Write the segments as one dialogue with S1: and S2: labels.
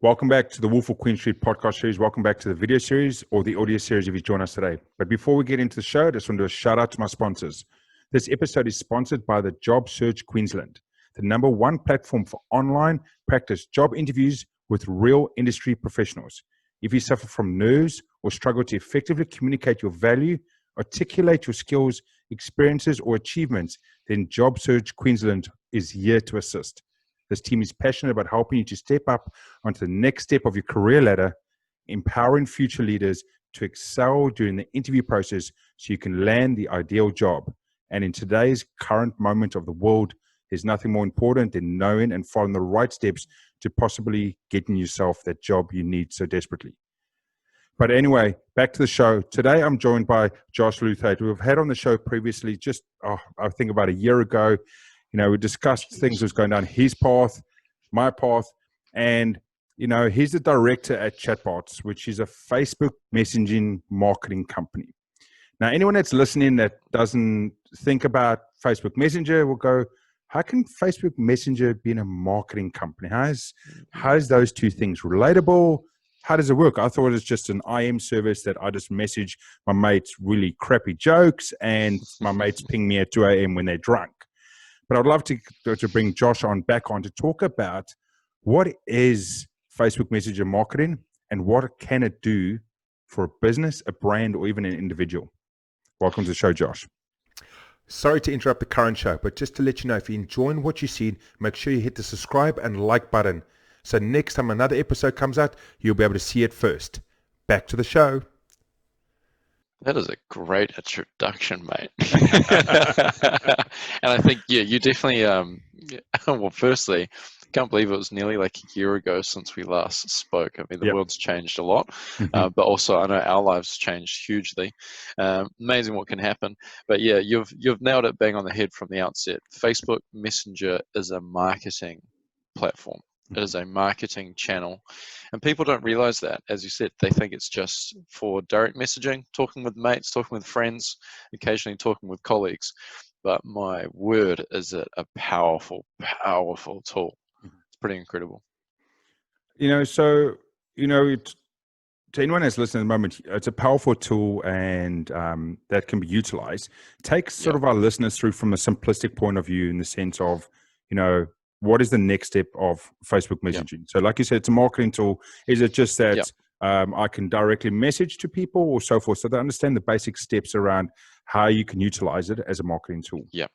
S1: Welcome back to the Wolf of Queen Street podcast series. Welcome back to the video series or the audio series if you join us today. But before we get into the show, I just want to do a shout out to my sponsors. This episode is sponsored by the Job Search Queensland, the #1 platform for online practice job interviews with real industry professionals. If you suffer from nerves or struggle to effectively communicate your value, articulate your skills, experiences, or achievements, then Job Search Queensland is here to assist. This team is passionate about helping you to step up onto the next step of your career ladder, empowering future leaders to excel during the interview process so you can land the ideal job. And in today's current moment of the world, there's nothing more important than knowing and following the right steps to possibly getting yourself that job you need so desperately. But anyway, back to the show. Today, I'm joined by Josh Luthate, who we've had on the show previously, I think about a year ago. We discussed things that was going down his path, my path, and, he's the director at Chatbots, which is a Facebook messaging marketing company. Now, anyone that's listening that doesn't think about Facebook Messenger will go, how can Facebook Messenger be in a marketing company? How is those two things relatable? How does it work? I thought it was just an IM service that I just message my mates really crappy jokes and my mates ping me at 2 a.m. when they're drunk. But I'd love to bring Josh back on to talk about what is Facebook Messenger marketing and what can it do for a business, a brand, or even an individual. Welcome to the show, Josh. Sorry to interrupt the current show, but just to let you know, if you're enjoying what you see, make sure you hit the subscribe and like button. So next time another episode comes out, you'll be able to see it first. Back to the show.
S2: That is a great introduction, mate. And I think, you definitely, well, firstly, can't believe it was nearly like a year ago since we last spoke. I mean, the world's changed a lot, but also I know our lives changed hugely. Amazing what can happen. But yeah, you've nailed it bang on the head from the outset. Facebook Messenger is a marketing platform. It is a marketing channel. And people don't realize that. As you said, they think it's just for direct messaging, talking with mates, talking with friends, occasionally talking with colleagues. But my word, is it a powerful, powerful tool. It's pretty incredible.
S1: To anyone that's listening at the moment, it's a powerful tool and that can be utilized. Take sort of our listeners through from a simplistic point of view in the sense of, what is the next step of Facebook messaging? So like you said, it's a marketing tool. Is it just that I can directly message to people or so forth? So they understand the basic steps around how you can utilize it as a marketing tool.
S2: Yeah.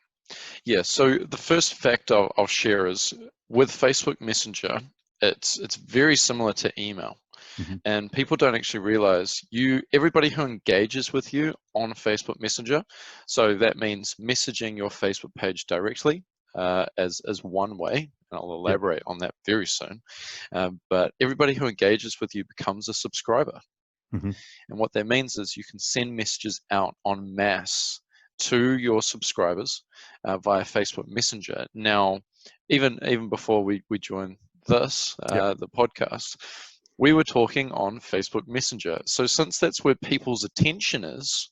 S2: So the first fact I'll share is with Facebook Messenger, it's very similar to email. And people don't actually realize everybody who engages with you on Facebook Messenger, so that means messaging your Facebook page directly, as one way, and I'll elaborate on that very soon. But everybody who engages with you becomes a subscriber. And what that means is you can send messages out en masse to your subscribers via Facebook Messenger. Now, even before we joined this, the podcast, we were talking on Facebook Messenger. So since that's where people's attention is,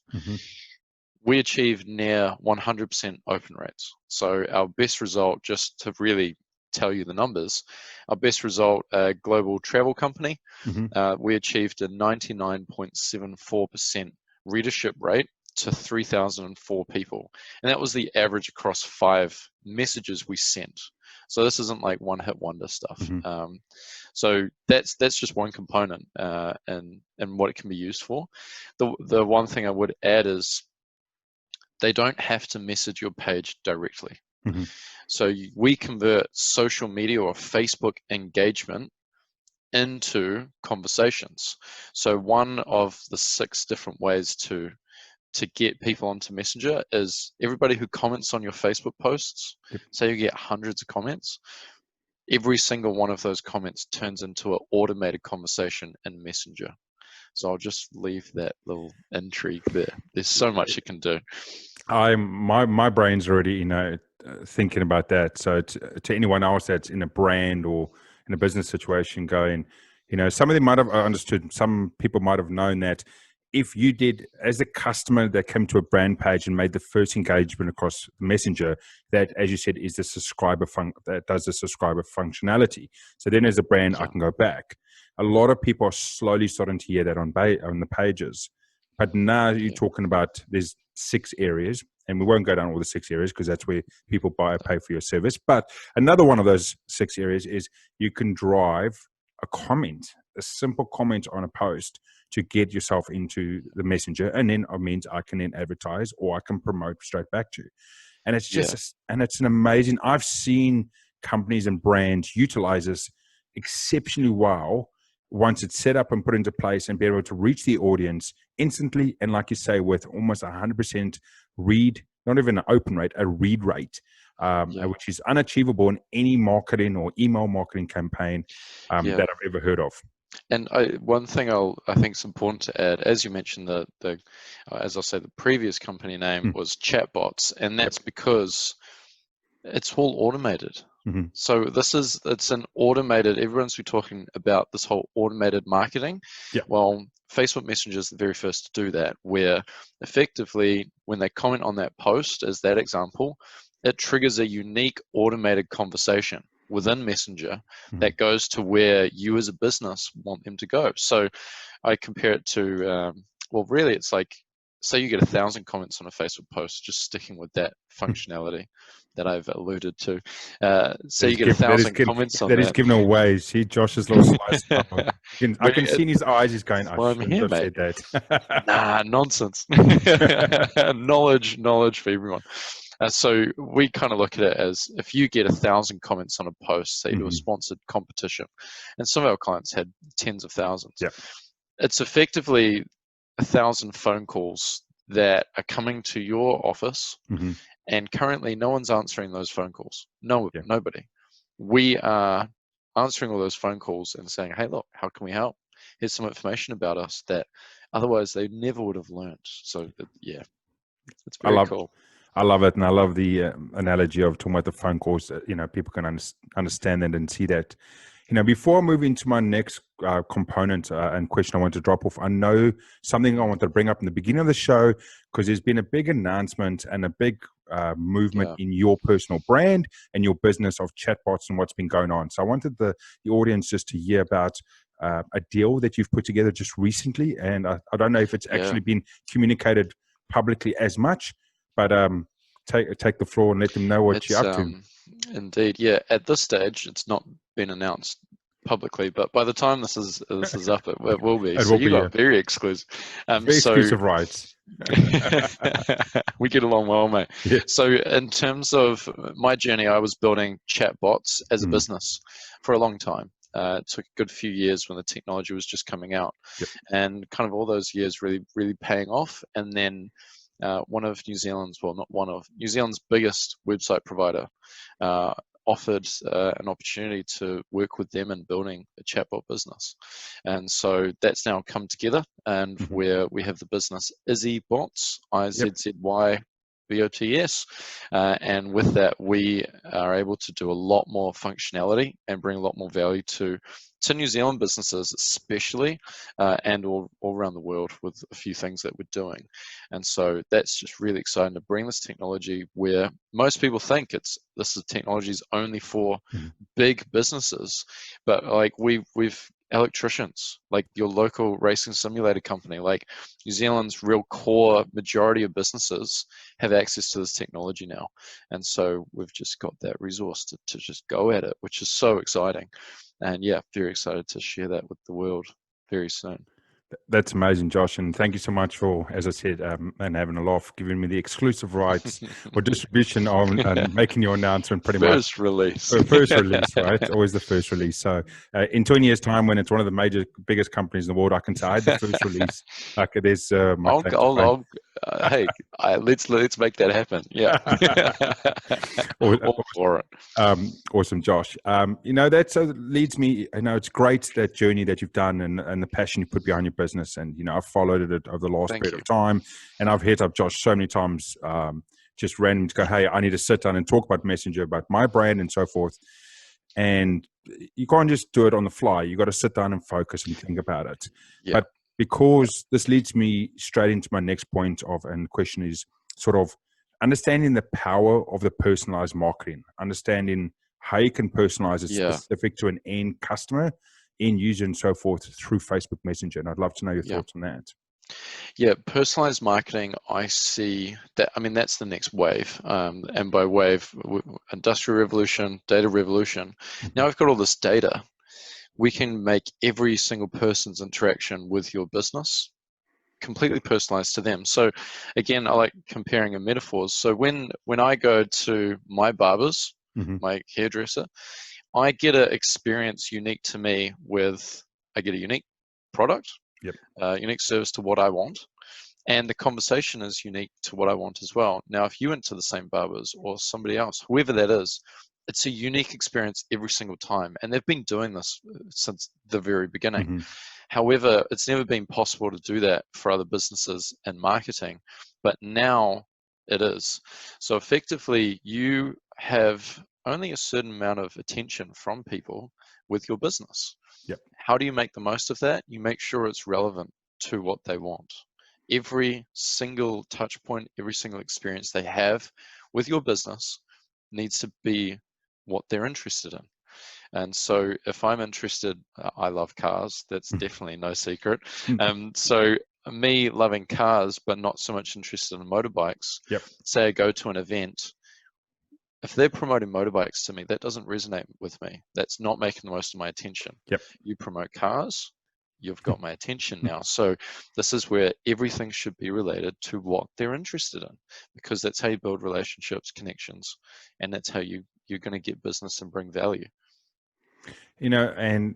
S2: we achieved near 100% open rates. So our best result, just to really tell you the numbers, our best result, a global travel company, we achieved a 99.74% readership rate to 3,004 people. And that was the average across 5 messages we sent. So this isn't like one hit wonder stuff. So that's just one component and what it can be used for. The one thing I would add is they don't have to message your page directly. So we convert social media or Facebook engagement into conversations. So one of the 6 different ways to get people onto Messenger is everybody who comments on your Facebook posts, say you get hundreds of comments, every single one of those comments turns into an automated conversation in Messenger. So I'll just leave that little intrigue there. There's so much it can do.
S1: My brain's already, thinking about that. So to anyone else that's in a brand or in a business situation going, some of them might have understood, some people might have known that if you did, as a customer that came to a brand page and made the first engagement across Messenger, that, as you said, is the subscriber that does the subscriber functionality. So then as a brand, I can go back. a lot of people are slowly starting to hear that on the pages. But now you're talking about there's 6 areas, and we won't go down all the 6 areas because that's where people pay for your service. But another one of those 6 areas is you can drive a simple comment on a post to get yourself into the messenger, and then it means I can then advertise or I can promote straight back to you. And it's just, and it's an amazing, I've seen companies and brands utilize this exceptionally well once it's set up and put into place, and be able to reach the audience instantly. And like you say, with almost 100% read, not even an open rate, a read rate, which is unachievable in any marketing or email marketing campaign that I've ever heard of.
S2: And one thing I think is important to add, as you mentioned, as I'll say, the previous company name was Chatbots, and that's because it's all automated.
S1: Mm-hmm.
S2: So it's an automated. Everyone's been talking about this whole automated marketing.
S1: Yeah.
S2: Well, Facebook Messenger is the very first to do that, where effectively when they comment on that post, as that example, it triggers a unique automated conversation within Messenger that goes to where you as a business want them to go. So I compare it to, well, really it's like, say you get 1,000 comments on a Facebook post, just sticking with that functionality that I've alluded to. Say you get 1,000 comments on that.
S1: That is given away. See Josh's little slice. I can see in his eyes, he's going, I shouldn't have said that.
S2: Nah, nonsense. Knowledge for everyone. So we kind of look at it as, if you get 1,000 comments on a post, say to a sponsored competition, and some of our clients had tens of thousands.
S1: Yeah.
S2: It's effectively 1,000 phone calls that are coming to your office, and currently no one's answering those phone calls. Nobody. We are answering all those phone calls and saying, hey, look, how can we help? Here's some information about us that otherwise they never would have learned. So it's very cool.
S1: I love it, and I love the analogy of talking about the phone calls. People can understand that and see that. Before I move into my next component and question I want to drop off, I know something I wanted to bring up in the beginning of the show, because there's been a big announcement and a big movement in your personal brand and your business of chatbots and what's been going on. So I wanted the audience just to hear about a deal that you've put together just recently, and I don't know if it's actually been communicated publicly as much, but take the floor and let them know what you're up to.
S2: Indeed, yeah. At this stage, it's not been announced publicly, but by the time this is up, it will be. So you got very exclusive.
S1: Very exclusive rights.
S2: We get along well, mate. Yeah. So in terms of my journey, I was building chatbots as a business for a long time. It took a good few years when the technology was just coming out, and kind of all those years really, really paying off. And then New Zealand's biggest website provider offered an opportunity to work with them in building a chatbot business. And so that's now come together, and where we have the business Izzybotz, Izzybotz, and with that we are able to do a lot more functionality and bring a lot more value to New Zealand businesses especially, and all around the world with a few things that we're doing. And so that's just really exciting to bring this technology where most people think this technology is only for big businesses, but like we've electricians, like your local racing simulator company, like New Zealand's real core majority of businesses have access to this technology now. And so we've just got that resource to just go at it, which is so exciting. And very excited to share that with the world very soon.
S1: That's amazing, Josh, and thank you so much for, as I said, and having a laugh, giving me the exclusive rights or distribution on and making your announcement pretty much.
S2: First release,
S1: right? Always the first release. So in 20 years' time, when it's one of the biggest companies in the world, I can say I had the first release. Like there's my
S2: hey, let's make that happen. Yeah. All for it.
S1: Awesome, Josh. That leads me. It's great, that journey that you've done and the passion you put behind your business. And I've followed it over the last period of time, and I've hit up Josh so many times, just randomly to go, hey, I need to sit down and talk about Messenger, about my brand, and so forth. And you can't just do it on the fly. You got to sit down and focus and think about it. Yeah. But because this leads me straight into my next point and question is sort of understanding the power of the personalized marketing, understanding how you can personalize it specific to an end customer, end user and so forth through Facebook Messenger. And I'd love to know your thoughts on that.
S2: Yeah, personalized marketing, I see that, I mean, that's the next wave. And by wave, industrial revolution, data revolution. Now we've got all this data. We can make every single person's interaction with your business completely personalized to them. So again, I like comparing in metaphors. So when I go to my barber's, my hairdresser, I get an experience unique to me I get a unique product, unique service to what I want. And the conversation is unique to what I want as well. Now, if you went to the same barbers or somebody else, whoever that is, it's a unique experience every single time. And they've been doing this since the very beginning. However, it's never been possible to do that for other businesses and marketing, but now it is. So effectively, you have only a certain amount of attention from people with your business. How do you make the most of that? You make sure it's relevant to what they want. Every single touch point, every single experience they have with your business needs to be what they're interested in. And so if I'm interested, I love cars, that's definitely no secret. So me loving cars, but not so much interested in motorbikes, say I go to an event, if they're promoting motorbikes to me, that doesn't resonate with me. That's not making the most of my attention. You promote cars, you've got my attention now. So this is where everything should be related to what they're interested in, because that's how you build relationships, connections, and that's how you're going to get business and bring value.
S1: And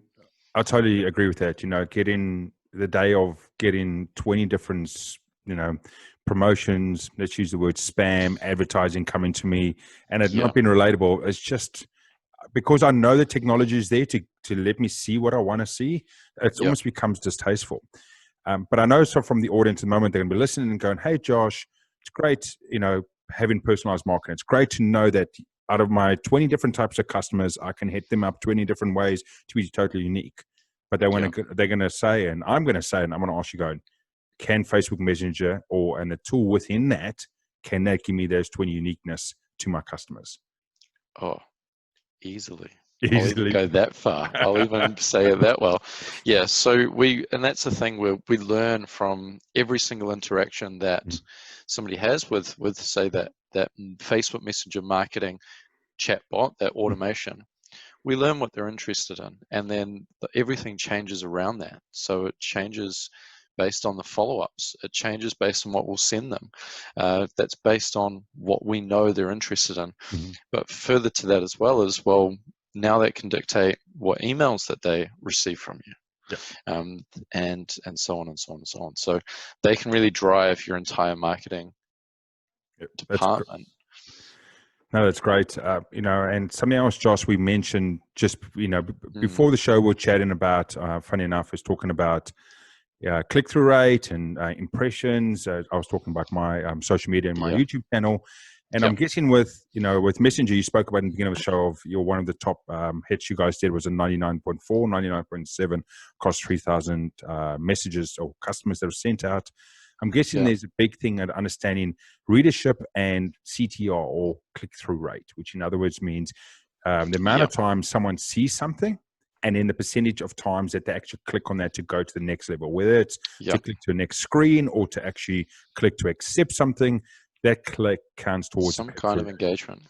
S1: I totally agree with that. Getting the day of getting 20 different, promotions, let's use the word spam, advertising coming to me, and it not being relatable. It's just because I know the technology is there to let me see what I want to see. It almost becomes distasteful. But I know so from the audience at the moment, they're going to be listening and going, hey, Josh, it's great, having personalized marketing. It's great to know that out of my 20 different types of customers, I can hit them up 20 different ways to be totally unique. But they're going to say, and I'm going to say, and I'm going to ask you going, can Facebook Messenger and the tool within that, can that give me those 20 uniqueness to my customers?
S2: Oh, easily. I'll even go that far. I'll even say it that well. Yeah, so and that's the thing where we learn from every single interaction that somebody has with say that Facebook Messenger marketing chatbot, that automation. We learn what they're interested in, and then everything changes around that. So it changes based on the follow-ups. It changes based on what we'll send them. That's based on what we know they're interested in. But further to that as well, now that can dictate what emails that they receive from you. And so on and so on and so on. So they can really drive your entire marketing department.
S1: No, that's great. And something else, Josh, we mentioned just, before the show, we were chatting about, funny enough, was talking about click-through rate and impressions. I was talking about my social media and my YouTube channel. And I'm guessing with Messenger, you spoke about in the beginning of the show of one of the top hits you guys did was a 99.4, 99.7 across 3,000 messages or customers that were sent out. I'm guessing there's a big thing at understanding readership and CTR or click-through rate, which in other words means the amount of times someone sees something and then the percentage of times that they actually click on that to go to the next level, whether it's to click to the next screen or to actually click to accept something, that click counts towards
S2: some kind of engagement.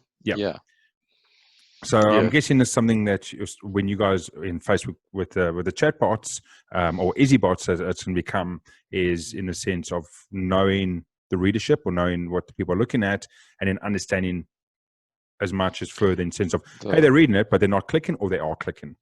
S1: So I'm guessing there's something that when you guys in Facebook with the chatbots or Izzybotz as it's going to become is in the sense of knowing the readership or knowing what the people are looking at and then understanding as much as further in the sense of, hey, they're reading it, but they're not clicking or they are clicking.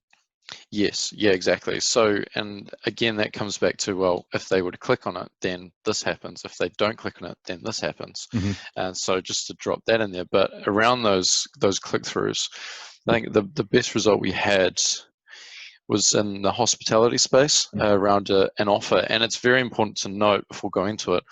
S2: Yes, exactly. So, and again, that comes back to, if they were to click on it, then this happens. If they don't click on it, then this happens. And so just to drop that in there, but around those click-throughs, I think the best result we had was in the hospitality space around an offer. And it's very important to note before going into it,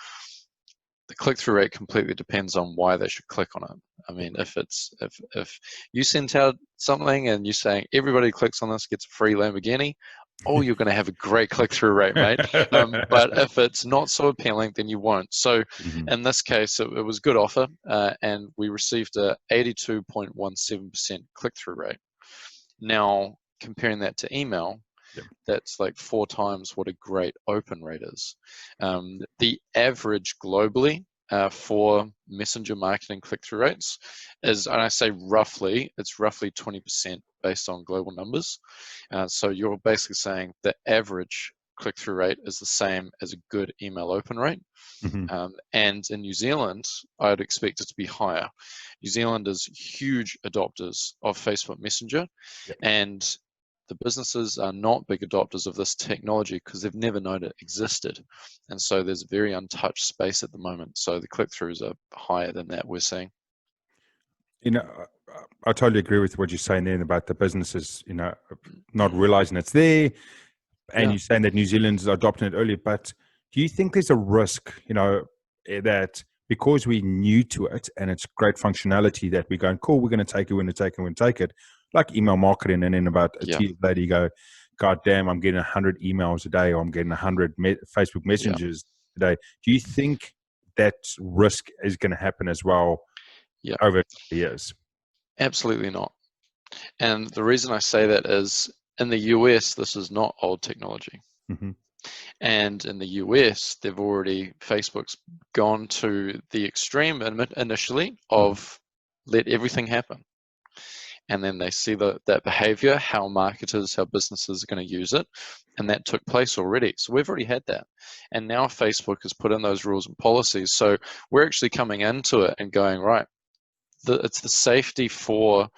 S2: the click-through rate completely depends on why they should click on it. I mean, if you sent out something and you're saying everybody clicks on this gets a free Lamborghini, you're going to have a great click-through rate, mate. But if it's not so appealing, then you won't. So in this case, it was a good offer, and we received a 82.17% click-through rate. Now, comparing that to email,
S1: Yeah.
S2: That's like 4 times what a great open rate is. The average globally for messenger marketing click-through rates is, and I say roughly, it's roughly 20% based on global numbers. So you're basically saying the average click-through rate is the same as a good email open rate. And in New Zealand, I'd expect it to be higher. New Zealand is huge adopters of Facebook Messenger, and the businesses are not big adopters of this technology because they've never known it existed. And so there's a very untouched space at the moment. So the click-throughs are higher than that, we're seeing.
S1: I totally agree with what you're saying there about the businesses, not realizing it's there. And you're saying that New Zealand's adopting it early, but do you think there's a risk, that because we're new to it and it's great functionality that we're going, cool, we're going to take it, we're going to take it, like email marketing, and then about a 2 years later you go, God damn, I'm getting 100 emails a day, or I'm getting 100 Facebook messengers a day. Do you think that risk is going to happen as well over the years?
S2: Absolutely not. And the reason I say that is, in the US, this is not old technology. And in the US, Facebook's gone to the extreme initially of let everything happen. And then they see that behavior, how businesses are going to use it. And that took place already. So we've already had that. And now Facebook has put in those rules and policies. So we're actually coming into it and going, right, it's the safety for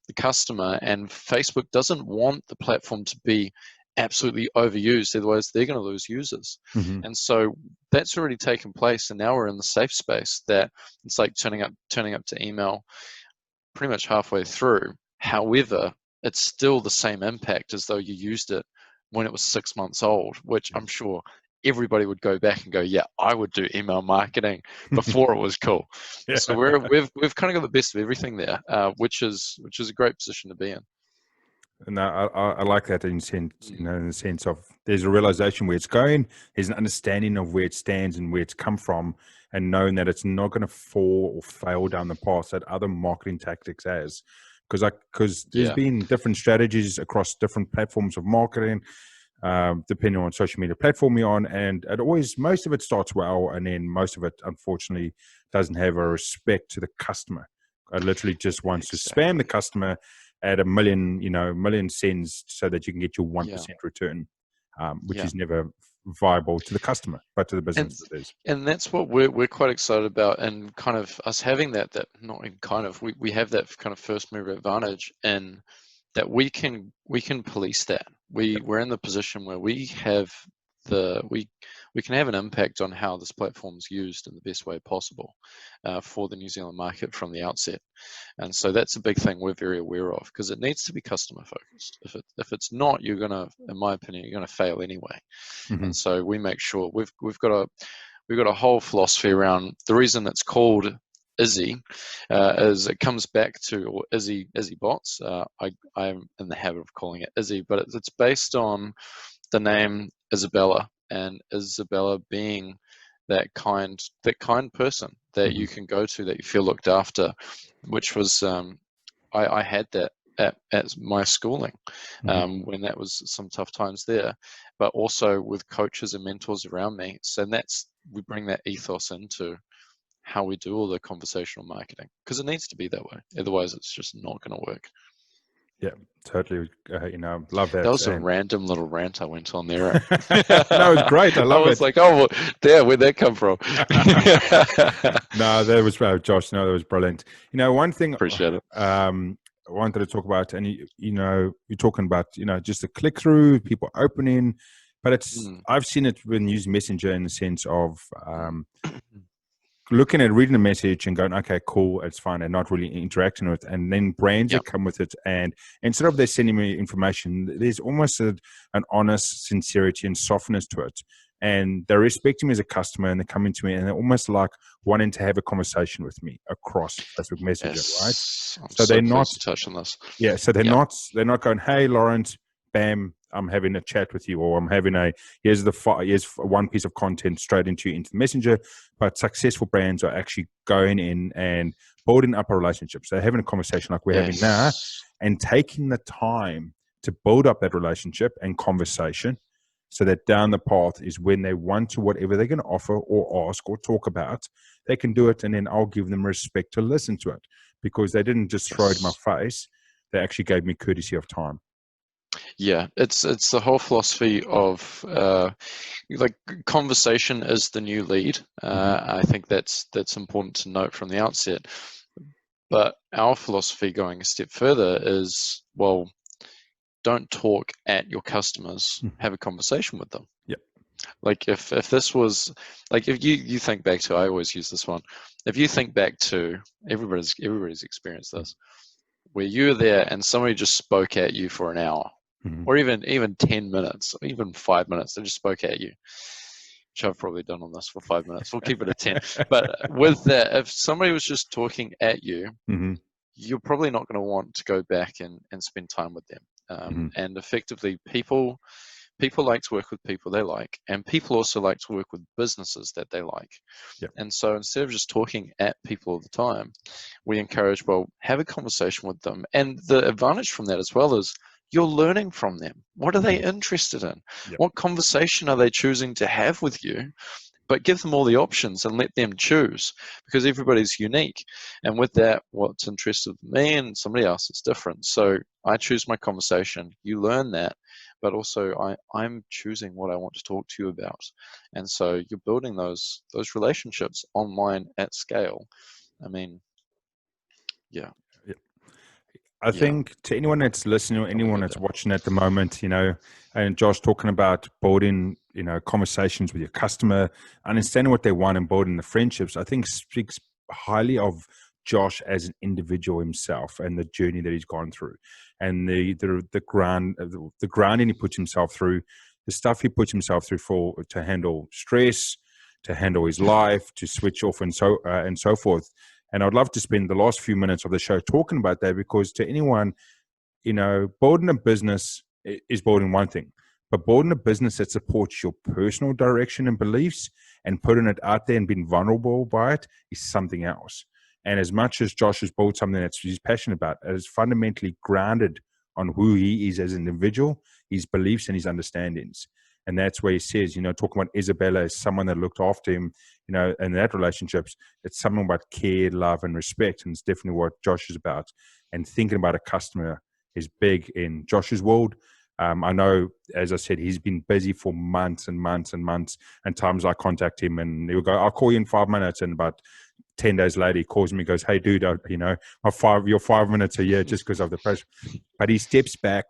S2: the customer, and Facebook doesn't want the platform to be absolutely overused, otherwise they're going to lose users. And so that's already taken place, and now we're in the safe space that it's like turning up to email pretty much halfway through. However, it's still the same impact as though you used it when it was 6 months old, which I'm sure everybody would go back and go, yeah, I would do email marketing before it was cool. So we've kind of got the best of everything there, which is a great position to be in.
S1: And I like that in the sense of there's a realization where it's going, there's an understanding of where it stands and where it's come from, and knowing that it's not going to fall or fail down the path that other marketing tactics has. Because there's been different strategies across different platforms of marketing, depending on social media platform you're on, and most of it starts well, and then most of it unfortunately doesn't have a respect to the customer. It literally just wants to spam the customer at a million cents so that you can get your 1% return, which is never viable to the customer, but to the business it is.
S2: And that's what we're quite excited about, and kind of us having that not even kind of, we have that kind of first mover advantage, and that we can police that. We're in the position where we can have an impact on how this platform is used in the best way possible for the New Zealand market from the outset. And so that's a big thing we're very aware of, because it needs to be customer focused. If it's not, you're gonna, in my opinion, you're gonna fail anyway. And so we make sure we've got a whole philosophy around the reason it's called Izzy, is it comes back to Izzybotz. I'm in the habit of calling it Izzy, but it's based on the name Isabella, and Isabella being that kind person that you can go to, that you feel looked after, which was I had that at my schooling when that was some tough times there, but also with coaches and mentors around me. So we bring that ethos into how we do all the conversational marketing, because it needs to be that way. Otherwise, it's just not going to work.
S1: Yeah, totally. Love that.
S2: That was a random little rant I went on there.
S1: No, it was great. I love it.
S2: I was like, oh, well, damn, where'd that come from?
S1: No, that was Josh. No, that was brilliant. One thing.
S2: Appreciate it.
S1: I wanted to talk about, and you're talking about, just the click through, people opening, but it's I've seen it when using Messenger in the sense of looking at reading a message and going, okay, cool, it's fine, and not really interacting with it. And then brands that come with it, and instead of they sending me information, there's almost an honest sincerity and softness to it. And they're respecting me as a customer, and they're coming to me and they're almost like wanting to have a conversation with me across Facebook Messenger, right?
S2: So they're not touch on this.
S1: Yeah, so they're not going, hey, Lawrence, bam, I'm having a chat with you, or I'm having here's one piece of content straight into the Messenger. But successful brands are actually going in and building up a relationship. So they're having a conversation like we're having now, and taking the time to build up that relationship and conversation, so that down the path is when they want to, whatever they're going to offer or ask or talk about, they can do it, and then I'll give them respect to listen to it, because they didn't just throw it in my face. They actually gave me courtesy of time.
S2: Yeah, it's the whole philosophy of like conversation is the new lead. I think that's important to note from the outset. But our philosophy going a step further is, well, don't talk at your customers, have a conversation with them.
S1: Yep.
S2: Like if this was, like if you think back to, I always use this one, if you think back to, everybody's experienced this, where you were there and somebody just spoke at you for an hour, or even 10 minutes, or even 5 minutes, they just spoke at you, which I've probably done on this for 5 minutes. We'll keep it at 10. But with that, if somebody was just talking at you, you're probably not going to want to go back and spend time with them. And effectively, people like to work with people they like, and people also like to work with businesses that they like.
S1: Yep.
S2: And so instead of just talking at people all the time, we encourage, well, have a conversation with them. And the advantage from that as well is you're learning from them. What are they interested in?
S1: Yep.
S2: What conversation are they choosing to have with you? But give them all the options and let them choose, because everybody's unique. And with that, what's interested in me and somebody else is different. So I choose my conversation. You learn that, but also I'm choosing what I want to talk to you about. And so you're building those relationships online at scale. I mean, yeah.
S1: I think to anyone that's listening or anyone that's watching at the moment, and Josh talking about building, conversations with your customer, understanding what they want and building the friendships, I think speaks highly of Josh as an individual himself and the journey that he's gone through, and the grounding he puts himself through, the stuff he puts himself through to handle stress, to handle his life, to switch off and so forth. And I'd love to spend the last few minutes of the show talking about that, because to anyone, building a business is building one thing, but building a business that supports your personal direction and beliefs and putting it out there and being vulnerable by it is something else. And as much as Josh has built something that he's passionate about, it is fundamentally grounded on who he is as an individual, his beliefs and his understandings. And that's where he says, talking about Isabella as someone that looked after him, in that relationships, it's something about care, love, and respect. And it's definitely what Josh is about. And thinking about a customer is big in Josh's world. I know, as I said, he's been busy for months and months and months. And times I contact him and he'll go, I'll call you in 5 minutes. And about 10 days later, he calls me and goes, hey, dude, your 5 minutes a year just because of the pressure. But he steps back.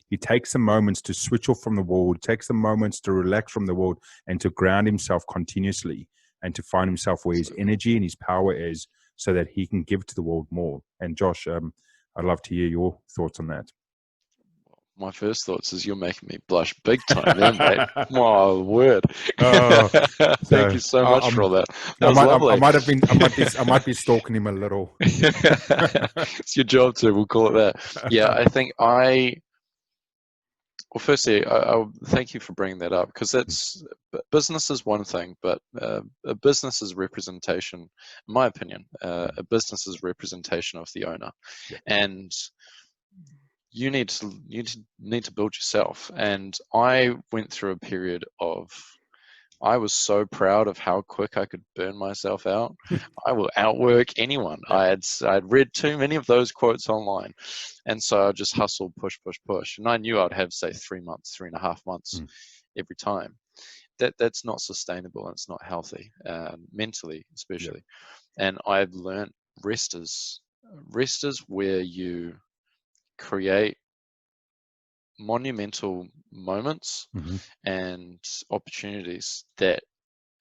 S1: He takes the moments to switch off from the world, takes the moments to relax from the world and to ground himself continuously and to find himself where his energy and his power is, so that he can give to the world more. And Josh, I'd love to hear your thoughts on that.
S2: My first thoughts is you're making me blush big time there, mate. My word. Thank you so much for all that. That was lovely.
S1: I might be stalking him a little.
S2: It's your job too, we'll call it that. Yeah, I think well, firstly, I thank you for bringing that up, because business is one thing, but a business is representation, in my opinion. A business is representation of the owner, and you need to build yourself. And I went through a period of, I was so proud of how quick I could burn myself out. I will outwork anyone. I'd read too many of those quotes online. And so I just hustled, push. And I knew I'd have, say, 3 months, 3.5 months every time. That's not sustainable, and it's not healthy, mentally especially. And I've learned rest is where you create monumental moments and opportunities that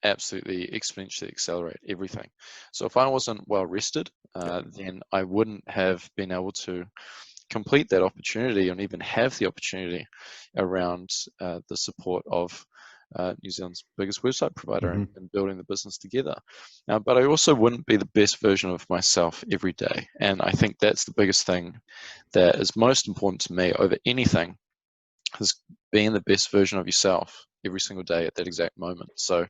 S2: absolutely exponentially accelerate everything. So if I wasn't well rested, then I wouldn't have been able to complete that opportunity and even have the opportunity around the support of New Zealand's biggest website provider and building the business together. But I also wouldn't be the best version of myself every day. And I think that's the biggest thing that is most important to me over anything, is being the best version of yourself every single day at that exact moment. So,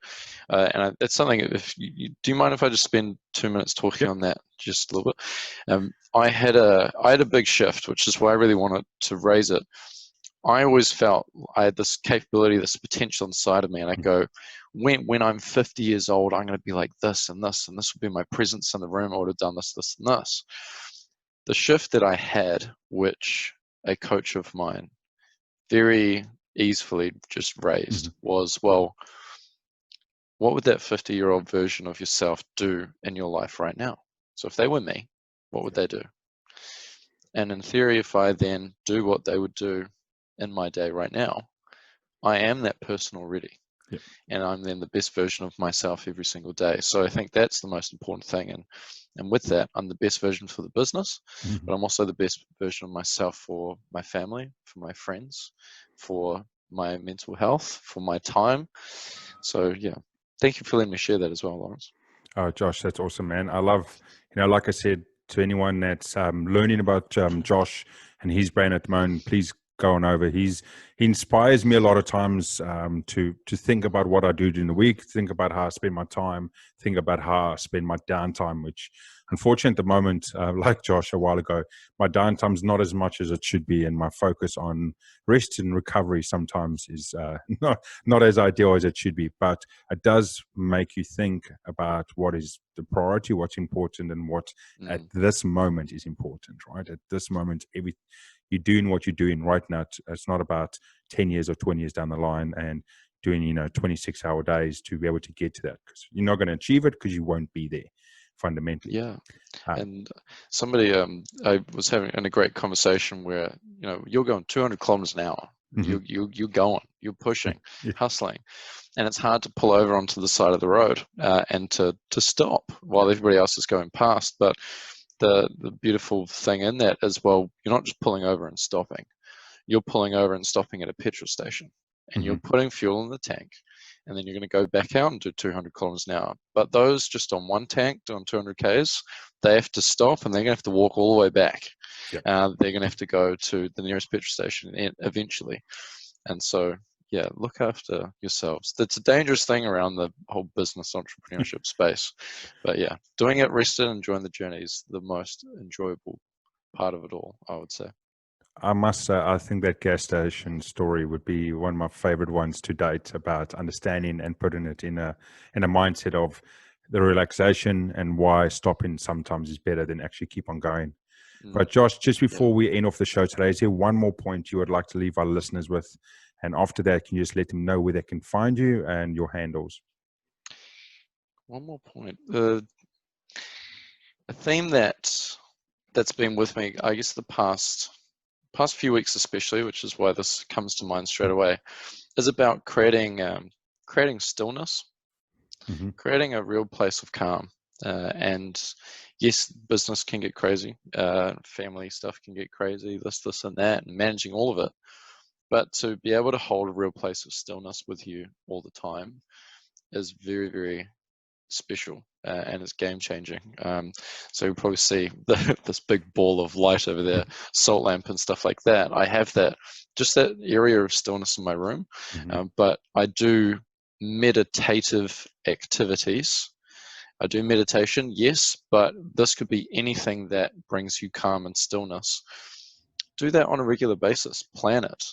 S2: it's something, do you mind if I just spend 2 minutes talking on that just a little bit? I had a big shift, which is why I really wanted to raise it. I always felt I had this capability, this potential inside of me, and I go, when I'm 50 years old, I'm going to be like this and this, and this will be my presence in the room. I would have done this, this, and this. The shift that I had, which a coach of mine very easily just raised, was, well, what would that 50-year-old version of yourself do in your life right now? So if they were me, what would they do? And in theory, if I then do what they would do in my day right now, I am that person already.
S1: Yep.
S2: And I'm then the best version of myself every single day. So I think that's the most important thing. And with that, I'm the best version for the business, but I'm also the best version of myself for my family, for my friends, for my mental health, for my time. So yeah, thank you for letting me share that as well, Lawrence.
S1: Oh, Josh, that's awesome, man. I love, like I said, to anyone that's learning about Josh and his brain at the moment, please go on over. He inspires me a lot of times to think about what I do during the week, think about how I spend my time, think about how I spend my downtime, which unfortunately at the moment, like Josh a while ago, my downtime's not as much as it should be, and my focus on rest and recovery sometimes is not as ideal as it should be. But it does make you think about what is the priority, what's important, and what at this moment is important, right? At this moment, you're doing what you're doing right now. It's not about 10 years or 20 years down the line and doing 26-hour days to be able to get to that, because you're not going to achieve it because you won't be there fundamentally.
S2: Yeah. And somebody I was having in a great conversation where you're going 200 kilometers an hour. You're going, you're pushing, hustling, and it's hard to pull over onto the side of the road and to stop while everybody else is going past. But the beautiful thing in that is, well, you're not just pulling over and stopping. You're pulling over and stopping at a petrol station, and you're putting fuel in the tank, and then you're going to go back out and do 200 kilometers an hour. But those just on one tank doing 200 Ks, they have to stop, and they're going to have to walk all the way back.
S1: Yep.
S2: They're going to have to go to the nearest petrol station eventually. And so, yeah, look after yourselves. That's a dangerous thing around the whole business entrepreneurship space. But yeah, doing it rested and enjoying the journey is the most enjoyable part of it all, I would say.
S1: I must say, I think that gas station story would be one of my favorite ones to date, about understanding and putting it in a mindset of the relaxation and why stopping sometimes is better than actually keep on going. But Josh, just before we end off the show today, is there one more point you would like to leave our listeners with? And after that, can you just let them know where they can find you and your handles?
S2: One more point. A theme that's been with me, I guess, the past few weeks especially, which is why this comes to mind straight away, is about creating stillness, creating a real place of calm. And yes, business can get crazy, family stuff can get crazy, this and that, and managing all of it. But to be able to hold a real place of stillness with you all the time is very, very special, and it's game changing. So you'll probably see this big ball of light over there, salt lamp and stuff like that. I have just that area of stillness in my room, but I do meditative activities. I do meditation, yes, but this could be anything that brings you calm and stillness. Do that on a regular basis. Plan it.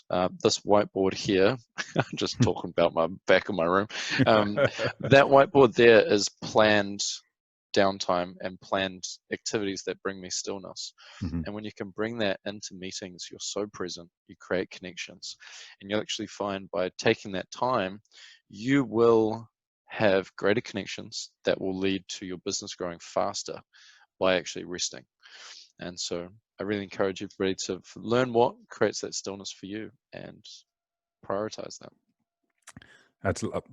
S2: This whiteboard here, I'm just talking about my back of my room. That whiteboard there is planned downtime and planned activities that bring me stillness. And when you can bring that into meetings, you're so present, you create connections. And you'll actually find by taking that time, you will have greater connections that will lead to your business growing faster by actually resting. And so I really encourage everybody to learn what creates that stillness for you and prioritize that.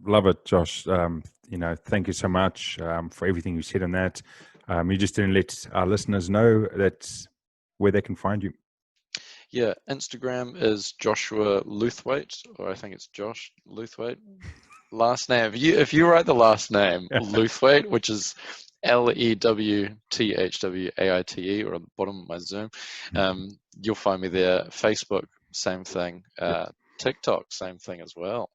S1: Love it, Josh. Thank you so much for everything you said on that. You just didn't let our listeners know that's where they can find you.
S2: Yeah, Instagram is Joshua Luthwaite, or I think it's Josh Luthwaite. Last name. If you write the last name Luthwaite, which is LEWTHWAITE, or at the bottom of my Zoom, you'll find me there. Facebook, same thing. TikTok, same thing as well.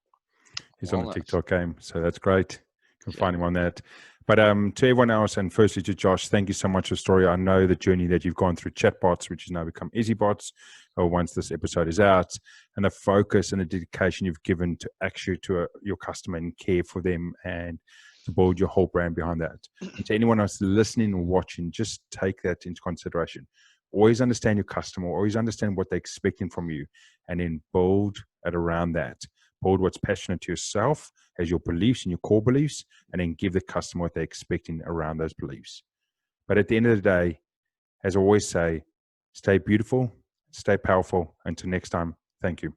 S1: He's on the TikTok game, so that's great. can find him on that. But to everyone else, and firstly to Josh, thank you so much for your story. I know the journey that you've gone through Chatbots, which has now become Izzybotz, once this episode is out, and the focus and the dedication you've given to actually to your customer and care for them and to build your whole brand behind that. And to anyone else listening or watching, just take that into consideration. Always understand your customer, always understand what they're expecting from you, and then build it around that. Build what's passionate to yourself as your beliefs and your core beliefs, and then give the customer what they're expecting around those beliefs. But at the end of the day, as I always say, stay beautiful, stay powerful. Until next time, thank you.